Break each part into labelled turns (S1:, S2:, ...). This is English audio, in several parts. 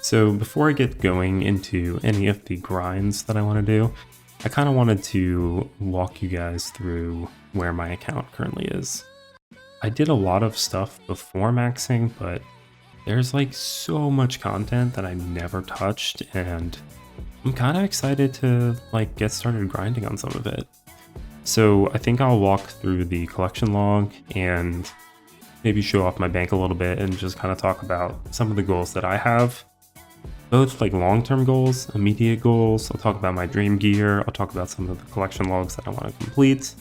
S1: So before I get going into any of the grinds that I want to do, I kind of wanted to walk you guys through where my account currently is. I did a lot of stuff before maxing, but there's like so much content that I never touched, and I'm kind of excited to like get started grinding on some of it. So I think I'll walk through the collection log and maybe show off my bank a little bit and just kind of talk about some of the goals that I have. Both like long-term goals, immediate goals. I'll talk about my dream gear. I'll talk about some of the collection logs that I want to complete,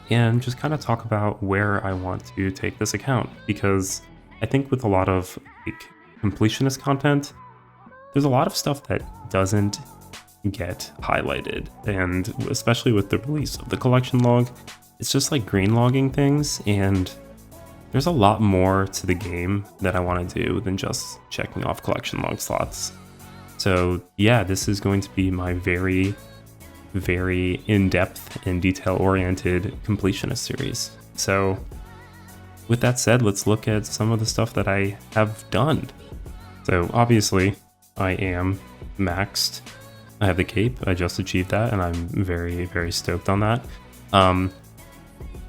S1: and just kind of talk about where I want to take this account. Because I think with a lot of like completionist content, there's a lot of stuff that doesn't get highlighted, and especially with the release of the collection log, it's just like green logging things, and there's a lot more to the game that I want to do than just checking off collection log slots. So yeah, this is going to be my very, very in-depth and detail-oriented completionist series. So with that said, let's look at some of the stuff that I have done. So obviously, I am maxed. I have the cape, I just achieved that, and I'm very, very stoked on that.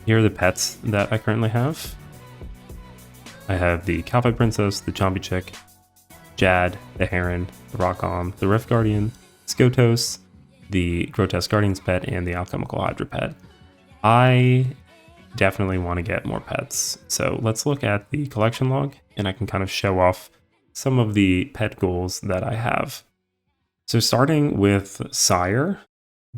S1: Here are the pets that I currently have. I have the Cowboy Princess, the Zombie Chick, Jad, the Heron, the Rock-On, the Rift Guardian, Skotos, the Grotesque Guardian's pet, and the Alchemical Hydra pet. I definitely want to get more pets. So let's look at the collection log, and I can kind of show off some of the pet goals that I have. So starting with Sire,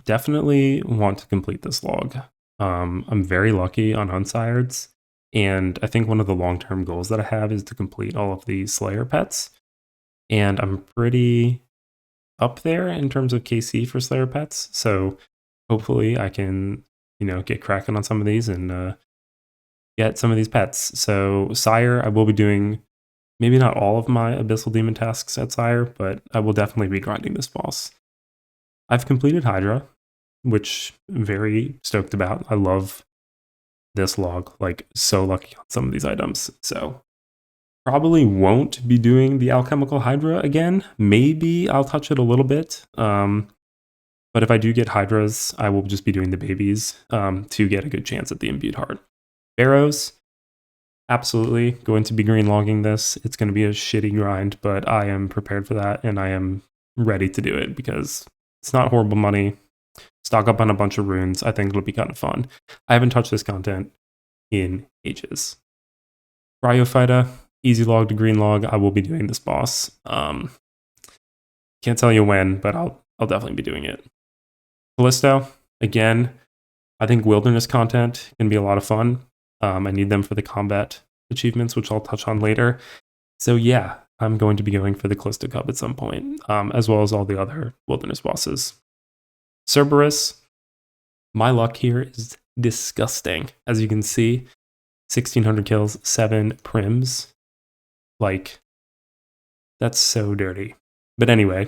S1: definitely want to complete this log. I'm very lucky on Unsireds, and I think one of the long-term goals that I have is to complete all of the Slayer pets. And I'm pretty up there in terms of KC for Slayer pets, so hopefully I can, get cracking on some of these and get some of these pets. So Sire, I will be doing maybe not all of my Abyssal Demon tasks at Sire, but I will definitely be grinding this boss. I've completed Hydra, which I'm very stoked about. I love this log, like so lucky on some of these items. So probably won't be doing the Alchemical Hydra again. Maybe I'll touch it a little bit. But if I do get Hydras, I will just be doing the babies to get a good chance at the Imbued Heart. Barrows, absolutely going to be green logging this. It's going to be a shitty grind, but I am prepared for that, and I am ready to do it because it's not horrible money. Stock up on a bunch of runes. I think it'll be kind of fun. I haven't touched this content in ages. Bryophyta, easy log to green log. I will be doing this boss. Can't tell you when, but I'll definitely be doing it. Callisto, again, I think wilderness content can be a lot of fun. I need them for the combat achievements, which I'll touch on later. So yeah, I'm going to be going for the Callisto Cup at some point, as well as all the other wilderness bosses. Cerberus, my luck here is disgusting. As you can see, 1,600 kills, 7 prims. Like, that's so dirty. But anyway,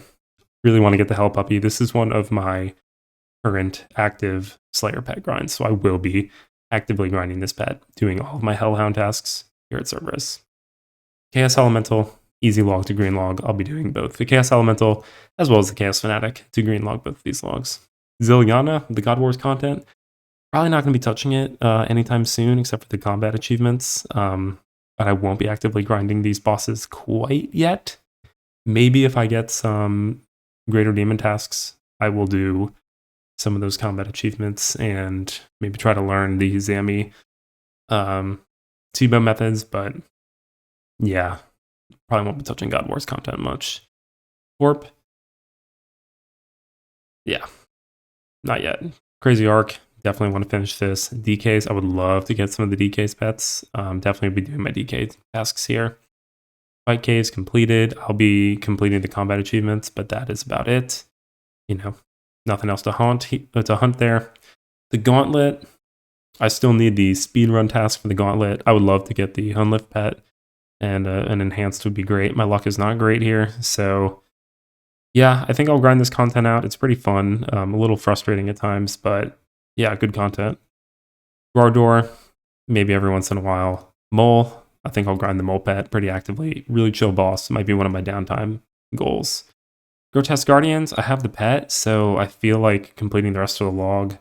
S1: really want to get the hell puppy. This is one of my current active Slayer pet grinds, so I will be actively grinding this pet, doing all of my Hellhound tasks here at Cerberus. Chaos Elemental, easy log to green log. I'll be doing both the Chaos Elemental as well as the Chaos Fanatic to green log both of these logs. Ziliana, the God Wars content, probably not going to be touching it anytime soon except for the combat achievements, but I won't be actively grinding these bosses quite yet. Maybe if I get some Greater Demon tasks, I will do some of those combat achievements and maybe try to learn the Zami T-bow methods, but yeah, probably won't be touching God Wars content much. Warp, yeah, not yet. Crazy Arc, definitely want to finish this. DKs, I would love to get some of the DKs pets. Definitely be doing my DK tasks here. Fight caves completed. I'll be completing the combat achievements, but that is about it. Nothing else to hunt there. The Gauntlet, I still need the speedrun task for the Gauntlet. I would love to get the Unlift pet, and an enhanced would be great. My luck is not great here, so yeah, I think I'll grind this content out. It's pretty fun, a little frustrating at times, but yeah, good content. Gardor, maybe every once in a while. Mole, I think I'll grind the Mole pet pretty actively. Really chill boss. Might be one of my downtime goals. Grotesque Guardians, I have the pet, so I feel like completing the rest of the log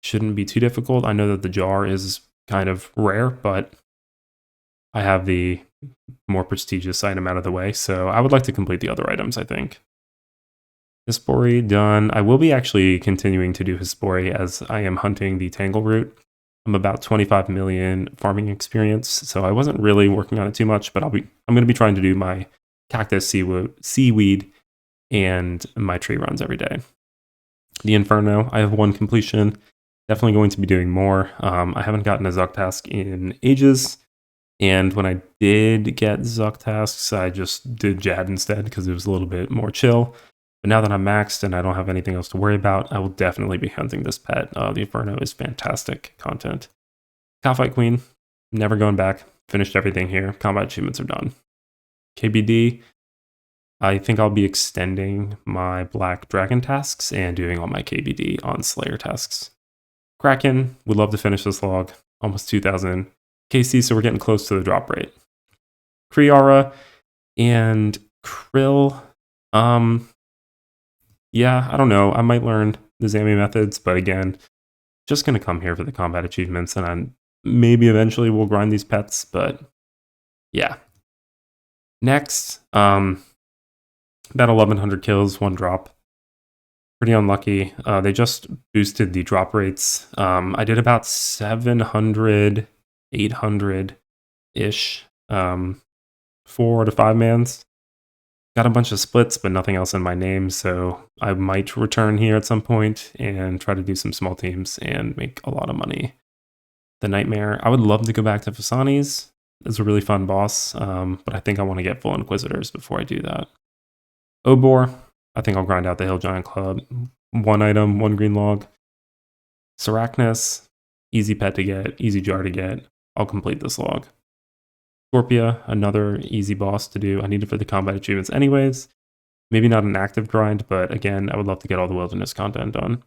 S1: shouldn't be too difficult. I know that the jar is kind of rare, but I have the more prestigious item out of the way, so I would like to complete the other items, I think. Hispori done. I will be actually continuing to do Hispori as I am hunting the Tangle route. I'm about 25 million farming experience, so I wasn't really working on it too much, but I'm going to be trying to do my cactus, seaweed, and my tree runs every day. The Inferno, I have one completion. Definitely going to be doing more. I haven't gotten a Zuck task in ages, and when I did get Zuck tasks, I just did Jad instead because it was a little bit more chill. But now that I'm maxed and I don't have anything else to worry about, I will definitely be hunting this pet. The Inferno is fantastic content. Cowfight Queen, never going back. Finished everything here. Combat achievements are done. KBD, I think I'll be extending my Black Dragon tasks and doing all my KBD on Slayer tasks. Kraken, would love to finish this log. Almost 2,000 KC, so we're getting close to the drop rate. Kriara and Krill, yeah, I don't know. I might learn the Zami methods, but again, just going to come here for the combat achievements, and I maybe eventually we'll grind these pets, but yeah. Next, about 1,100 kills, 1 drop. Pretty unlucky. They just boosted the drop rates. I did about 700, 800-ish, 4 to 5 mans. Got a bunch of splits, but nothing else in my name, so I might return here at some point and try to do some small teams and make a lot of money. The Nightmare, I would love to go back to Fasani's. It's a really fun boss, but I think I want to get full Inquisitors before I do that. Obor, I think I'll grind out the Hill Giant Club. 1 item, 1 green log. Sarachnis, easy pet to get, easy jar to get. I'll complete this log. Scorpia, another easy boss to do. I need it for the combat achievements anyways. Maybe not an active grind, but again, I would love to get all the wilderness content done.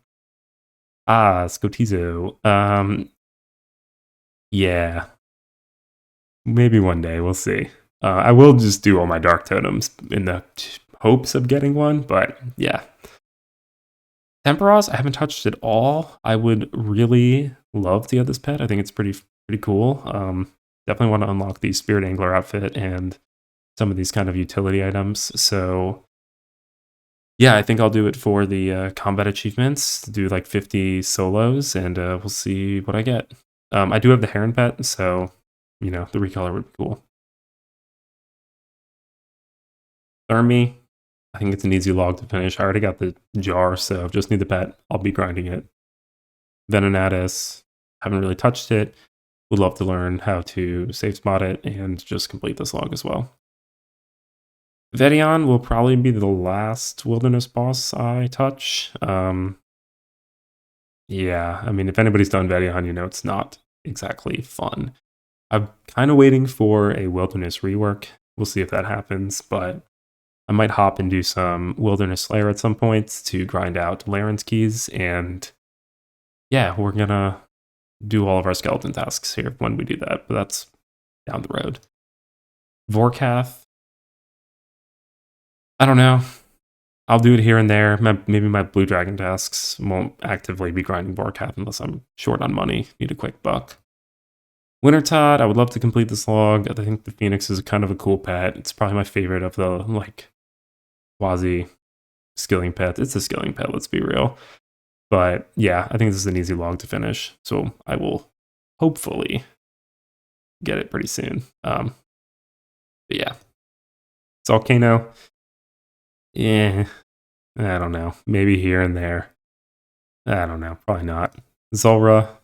S1: Scotizo. Yeah. Maybe one day, we'll see. I will just do all my dark totems in the hopes of getting one, but yeah. Temporos, I haven't touched at all. I would really love to get this pet. I think it's pretty cool. Definitely want to unlock the Spirit Angler outfit and some of these kind of utility items. So yeah, I think I'll do it for the combat achievements, do like 50 solos, and we'll see what I get. I do have the Heron pet, so, you know, the recolor would be cool. Thermi, I think it's an easy log to finish. I already got the jar, so just need the pet. I'll be grinding it. Venenatis, haven't really touched it. Would love to learn how to safe spot it and just complete this log as well. Vedion will probably be the last wilderness boss I touch. Yeah, I mean, if anybody's done Vedion, you know it's not exactly fun. I'm kind of waiting for a wilderness rework. We'll see if that happens, but I might hop and do some Wilderness Slayer at some point to grind out Laren's keys, and yeah, we're gonna do all of our skeleton tasks here when we do that, but that's down the road. Vorkath, I don't know. I'll do it here and there. Maybe my Blue Dragon tasks won't actively be grinding Vorkath unless I'm short on money, need a quick buck. Wintertod, I would love to complete this log. I think the Phoenix is kind of a cool pet. It's probably my favorite of the, like, quasi skilling pets. It's a skilling pet, let's be real. But yeah, I think this is an easy log to finish. So I will hopefully get it pretty soon. But yeah. Volcano. Yeah. I don't know. Maybe here and there. I don't know. Probably not. Zulrah.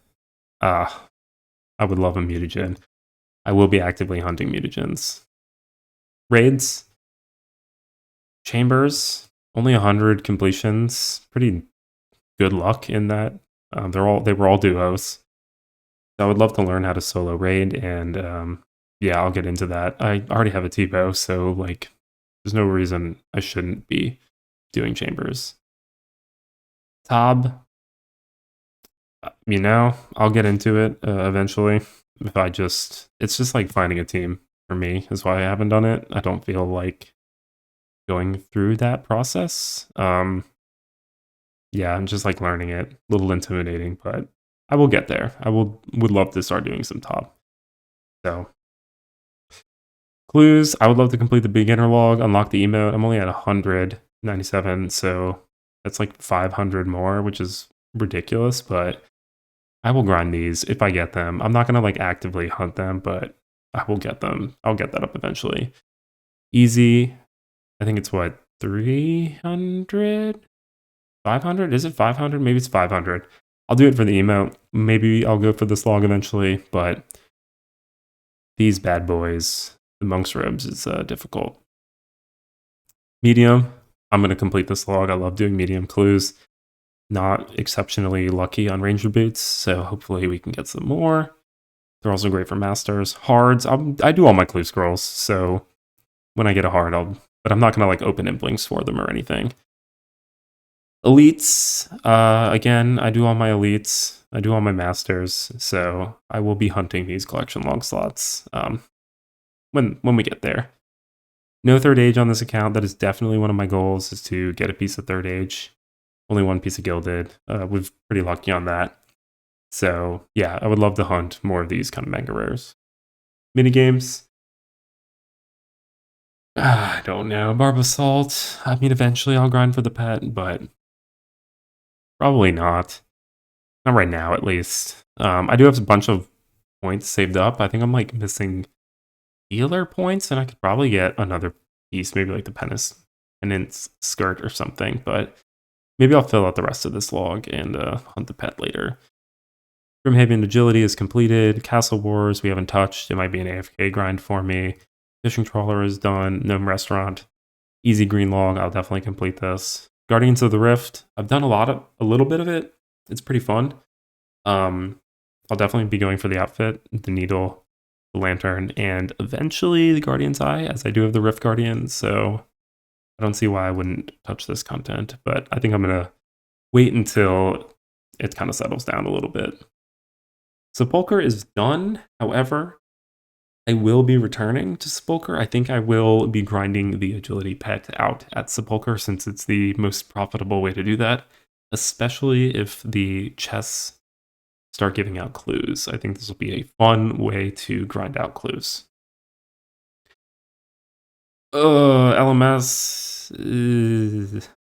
S1: I would love a mutagen. I will be actively hunting mutagens. Raids. Chambers. Only 100 completions. Pretty good luck in that. They were all duos. So I would love to learn how to solo raid, and yeah, I'll get into that. I already have a T-bow, so like, there's no reason I shouldn't be doing chambers. Tab, you know, I'll get into it eventually. It's just like finding a team for me is why I haven't done it. I don't feel like going through that process. Yeah, I'm just like learning it. A little intimidating, but I will get there. Would love to start doing some top. So clues. I would love to complete the beginner log, unlock the emote. I'm only at 197, so that's like 500 more, which is ridiculous. But I will grind these if I get them. I'm not gonna like actively hunt them, but I will get them. I'll get that up eventually. Easy. I think it's what, 300? 500? Is it 500? Maybe it's 500. I'll do it for the emote. Maybe I'll go for this log eventually, but these bad boys, the monk's robes, is difficult. Medium. I'm going to complete this log. I love doing medium clues. Not exceptionally lucky on ranger boots, so hopefully we can get some more. They're also great for masters. Hards. I do all my clue scrolls, so when I get a hard, but I'm not going to like open blinks for them or anything. Elites, again, I do all my elites. I do all my masters, so I will be hunting these collection log slots when we get there. No third age on this account. That is definitely one of my goals, is to get a piece of third age. Only one piece of gilded. We're pretty lucky on that. So yeah, I would love to hunt more of these kind of mega rares. Minigames. I don't know. Barb Assault. I mean, eventually I'll grind for the pet, but probably not. Not right now, at least. I do have a bunch of points saved up. I think I'm like missing healer points, and I could probably get another piece, maybe like the penance skirt or something. But maybe I'll fill out the rest of this log and hunt the pet later. Grimhaven Agility is completed. Castle Wars we haven't touched. It might be an AFK grind for me. Fishing Trawler is done. Gnome Restaurant. Easy green log. I'll definitely complete this. Guardians of the Rift. I've done a little bit of it. It's pretty fun. I'll definitely be going for the outfit, the needle, the lantern, and eventually the Guardian's Eye, as I do have the Rift Guardian, so I don't see why I wouldn't touch this content, but I think I'm going to wait until it kind of settles down a little bit. Sepulcher is done. However, I will be returning to Sepulcher. I think I will be grinding the agility pet out at Sepulcher, since it's the most profitable way to do that, especially if the chests start giving out clues. I think this will be a fun way to grind out clues. LMS,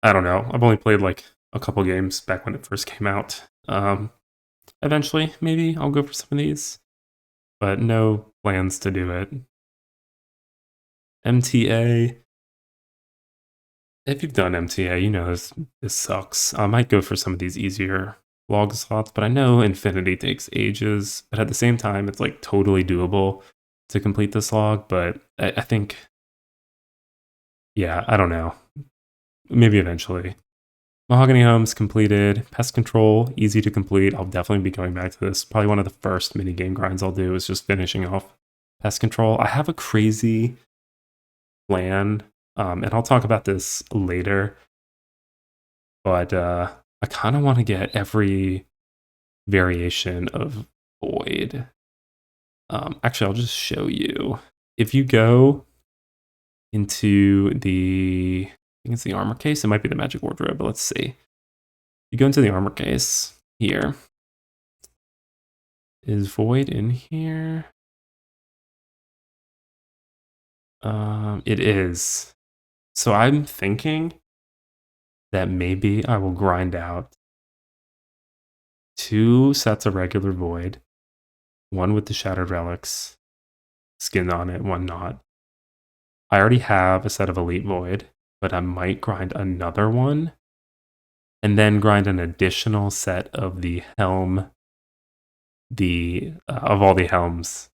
S1: I don't know. I've only played like a couple games back when it first came out. Eventually, maybe I'll go for some of these, but no plans to do it. MTA. If you've done MTA, you know this sucks. I might go for some of these easier log slots, but I know Infinity takes ages, but at the same time, it's like totally doable to complete this log, but I think, yeah, I don't know. Maybe eventually. Mahogany Homes completed. Pest Control, easy to complete. I'll definitely be going back to this. Probably one of the first mini game grinds I'll do is just finishing off Pest Control. I have a crazy plan, and I'll talk about this later, but I kind of want to get every variation of Void. Actually, I'll just show you. If you go into the, I think it's the armor case. It might be the magic wardrobe, but let's see. You go into the armor case here. Is Void in here? It is. So I'm thinking that maybe I will grind out 2 sets of regular Void, one with the Shattered Relics skin on it, one not. I already have a set of Elite Void, but I might grind another one, and then grind an additional set of the helm, of all the helms,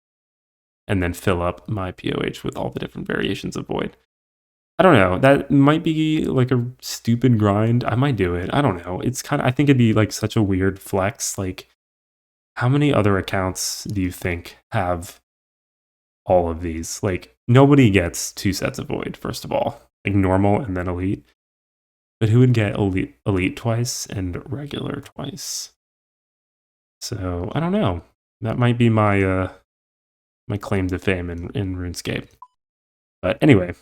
S1: and then fill up my POH with all the different variations of Void. I don't know. That might be like a stupid grind. I might do it. I don't know. It's kind of, I think it'd be like such a weird flex. Like, how many other accounts do you think have all of these? Like, nobody gets 2 sets of Void, first of all. Like, normal and then Elite. But who would get elite twice and regular twice? So, I don't know. That might be my my claim to fame in RuneScape. But anyway,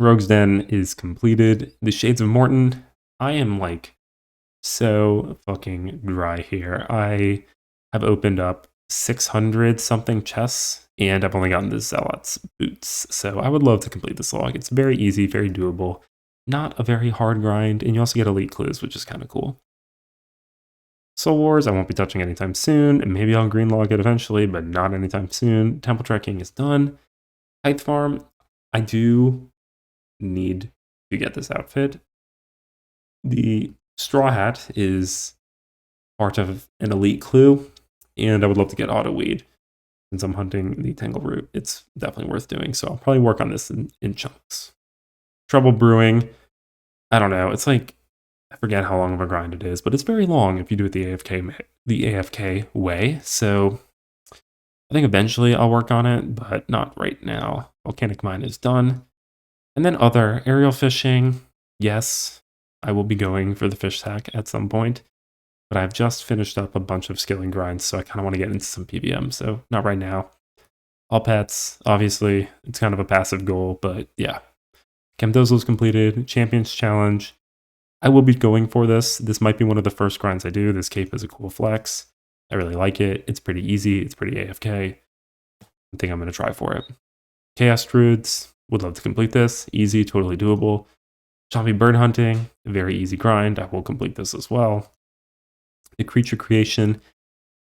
S1: Rogue's Den is completed. The Shades of Morton, I am like so fucking dry here. I have opened up 600 something chests and I've only gotten the Zealot's boots. So I would love to complete this log. It's very easy, very doable, not a very hard grind, and you also get elite clues, which is kind of cool. Soul Wars, I won't be touching anytime soon, and maybe I'll green log it eventually, but not anytime soon. Temple Trekking is done. Height Farm, I do need to get this outfit. The Straw Hat is part of an elite clue, and I would love to get Auto Weed. Since I'm hunting the Tangle Root, it's definitely worth doing, so I'll probably work on this in chunks. Trouble Brewing, I don't know, it's like, I forget how long of a grind it is, but it's very long if you do it the AFK way, so I think eventually I'll work on it, but not right now. Volcanic Mine is done. And then other aerial fishing, yes, I will be going for the fish tack at some point, but I've just finished up a bunch of skilling grinds, so I kind of want to get into some PVM, so not right now. All pets, obviously, it's kind of a passive goal, but yeah. Camdozo's completed, Champions Challenge. I will be going for this. This might be one of the first grinds I do. This cape is a cool flex. I really like it. It's pretty easy. It's pretty AFK. I think I'm going to try for it. Chaos Druids, would love to complete this. Easy, totally doable. Zombie Bird Hunting, very easy grind. I will complete this as well. The Creature Creation,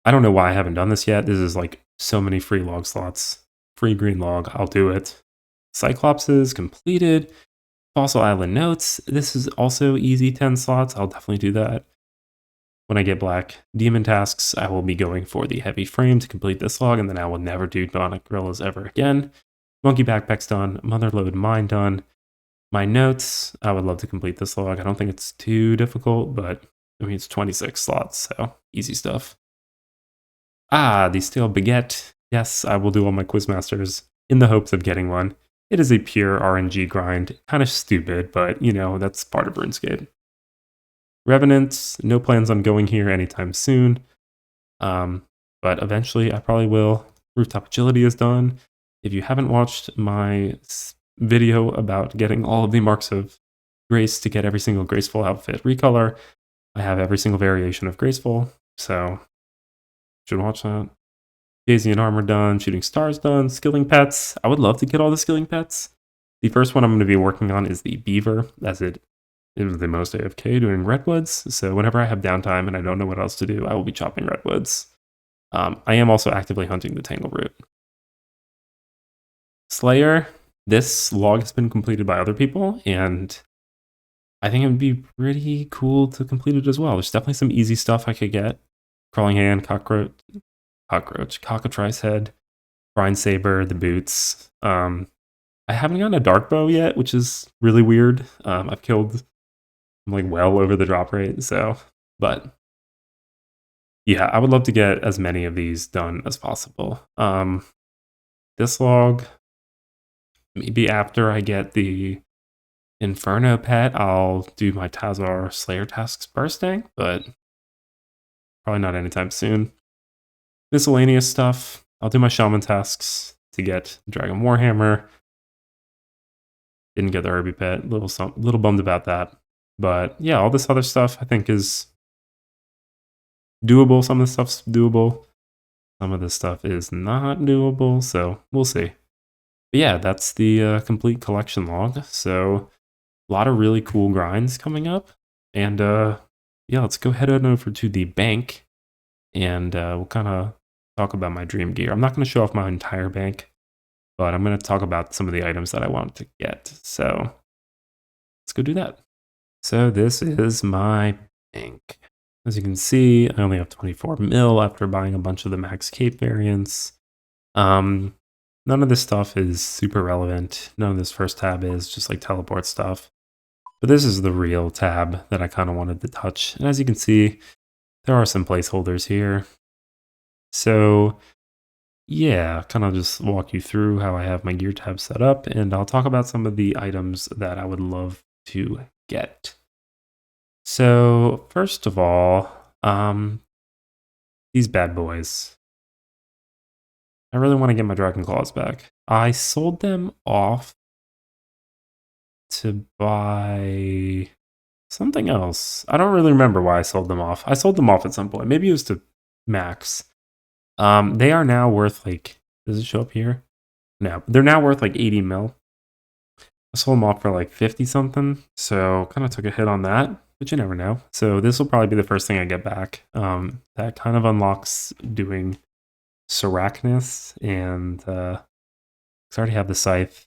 S1: I don't know why I haven't done this yet. This is like so many free log slots. Free green log, I'll do it. Cyclopses, completed. Fossil Island Notes, this is also easy 10 slots. I'll definitely do that. When I get black demon tasks, I will be going for the heavy frame to complete this log, and then I will never do Bionic Gorillas ever again. Monkey Backpack's done. Motherlode Mine done. My notes, I would love to complete this log. I don't think it's too difficult, but I mean, it's 26 slots, so easy stuff. The Stale Baguette. Yes, I will do all my Quizmasters in the hopes of getting one. It is a pure RNG grind. Kind of stupid, but you know, that's part of RuneScape. Revenants, no plans on going here anytime soon. But eventually I probably will. Rooftop Agility is done. If you haven't watched my video about getting all of the marks of grace to get every single graceful outfit recolor, I have every single variation of graceful, so should watch that. Gazian Armor done, Shooting Stars done, Skilling Pets. I would love to get all the Skilling Pets. The first one I'm going to be working on is the Beaver, as it is the most AFK doing redwoods. So whenever I have downtime and I don't know what else to do, I will be chopping redwoods. I am also actively hunting the Tangle Root. Slayer, this log has been completed by other people, and I think it would be pretty cool to complete it as well. There's definitely some easy stuff I could get. Crawling Hand, Cockatrice Head, Brine Saber, the boots. I haven't gotten a dark bow yet, which is really weird. I've killed like well over the drop rate, so but yeah, I would love to get as many of these done as possible. This log, maybe after I get the Inferno pet, I'll do my Tazar Slayer tasks bursting, but probably not anytime soon. Miscellaneous stuff, I'll do my Shaman tasks to get Dragon Warhammer. Didn't get the Herbie pet, little bummed about that. But yeah, all this other stuff I think is doable. Some of the stuff's doable. Some of this stuff is not doable, so we'll see. But yeah, that's the complete collection log. So a lot of really cool grinds coming up. And yeah, let's go head on over to the bank and we'll kind of talk about my dream gear. I'm not going to show off my entire bank, but I'm going to talk about some of the items that I want to get. So let's go do that. So this is my bank. As you can see, I only have 24 mil after buying a bunch of the max cape variants. None of this stuff is super relevant. None of this first tab is just like teleport stuff. But this is the real tab that I kind of wanted to touch. And as you can see, there are some placeholders here. So yeah, kind of just walk you through how I have my gear tab set up, and I'll talk about some of the items that I would love to get. So first of all, these bad boys. I really want to get my Dragon Claws back. I sold them off to buy something else. I don't really remember why I sold them off. I sold them off at some point. Maybe it was to max. They are now worth like, does it show up here? No, they're now worth like 80 mil. I sold them off for like 50 something, so kind of took a hit on that, but you never know. So this will probably be the first thing I get back. That kind of unlocks doing Sarachnis, and 'cause I already have the scythe.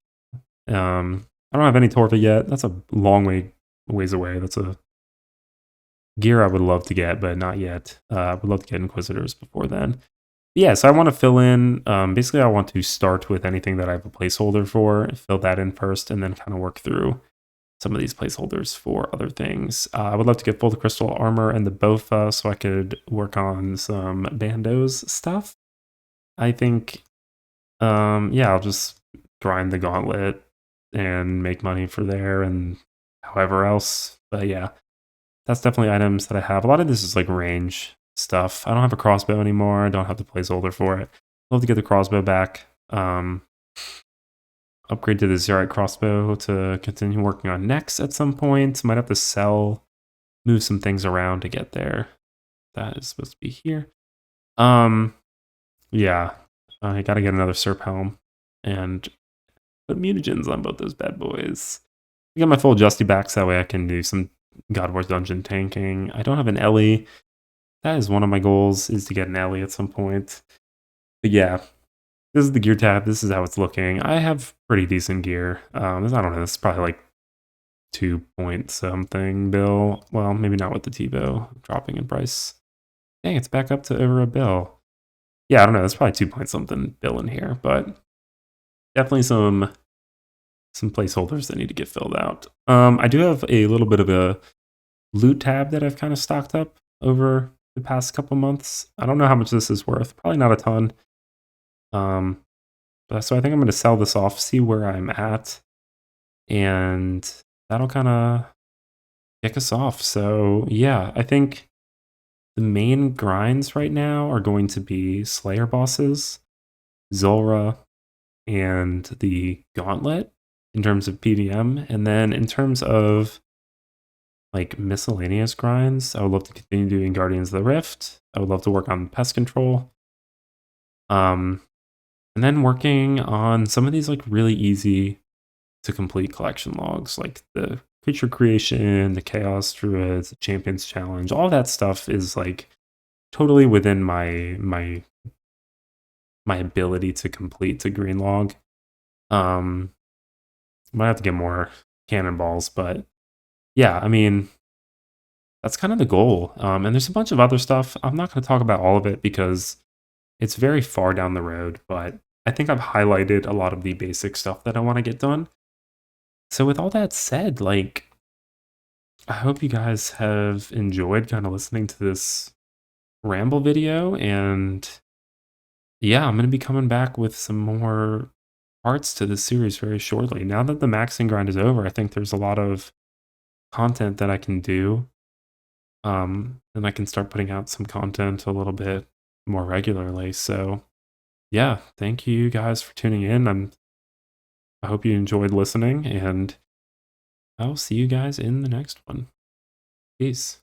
S1: I don't have any Torva yet. That's a long ways away. That's a gear I would love to get, but not yet. I would love to get Inquisitors before then. Yeah, so I want to fill in. Basically, I want to start with anything that I have a placeholder for, fill that in first, and then kind of work through some of these placeholders for other things. I would love to get full crystal armor and the Bofa so I could work on some Bandos stuff. I think, yeah, I'll just grind the gauntlet and make money for there and however else. But yeah, that's definitely items that I have. A lot of this is like range stuff. I don't have a crossbow anymore. I don't have the placeholder for it. I'd love to get the crossbow back. Upgrade to the Zerite crossbow to continue working on next at some point. Might have to sell, move some things around to get there. That is supposed to be here. Yeah, I gotta get another Serp helm and put mutagens on both those bad boys. I got my full Justy back, so that way I can do some God Wars dungeon tanking. I don't have an Ellie. That is one of my goals, is to get an Ellie at some point. But yeah, this is the gear tab. This is how it's looking. I have pretty decent gear. I don't know, it's probably like 2 point something bill. Well, maybe not with the T-bow dropping in price. Dang, it's back up to over a bill. Yeah, I don't know. There's probably 2 point something bill in here, but definitely some placeholders that need to get filled out. I do have a little bit of a loot tab that I've kind of stocked up over the past couple months. I don't know how much this is worth. Probably not a ton. But so I think I'm going to sell this off, see where I'm at, and that'll kind of kick us off. So yeah, I think the main grinds right now are going to be Slayer bosses, Zulrah, and the Gauntlet in terms of PVM. And then in terms of like miscellaneous grinds, I would love to continue doing Guardians of the Rift. I would love to work on pest control. And then working on some of these like really easy to complete collection logs, like the creature creation, the chaos druids, the champions challenge. All that stuff is like totally within my ability to complete to green log. Might have to get more cannonballs, but yeah, I mean, that's kind of the goal. And there's a bunch of other stuff. I'm not going to talk about all of it because it's very far down the road, but I think I've highlighted a lot of the basic stuff that I want to get done. So with all that said, like, I hope you guys have enjoyed kind of listening to this ramble video, and yeah, I'm going to be coming back with some more parts to this series very shortly. Now that the maxing grind is over, I think there's a lot of content that I can do. And I can start putting out some content a little bit more regularly. So yeah, thank you guys for tuning in. I hope you enjoyed listening, and I'll see you guys in the next one. Peace.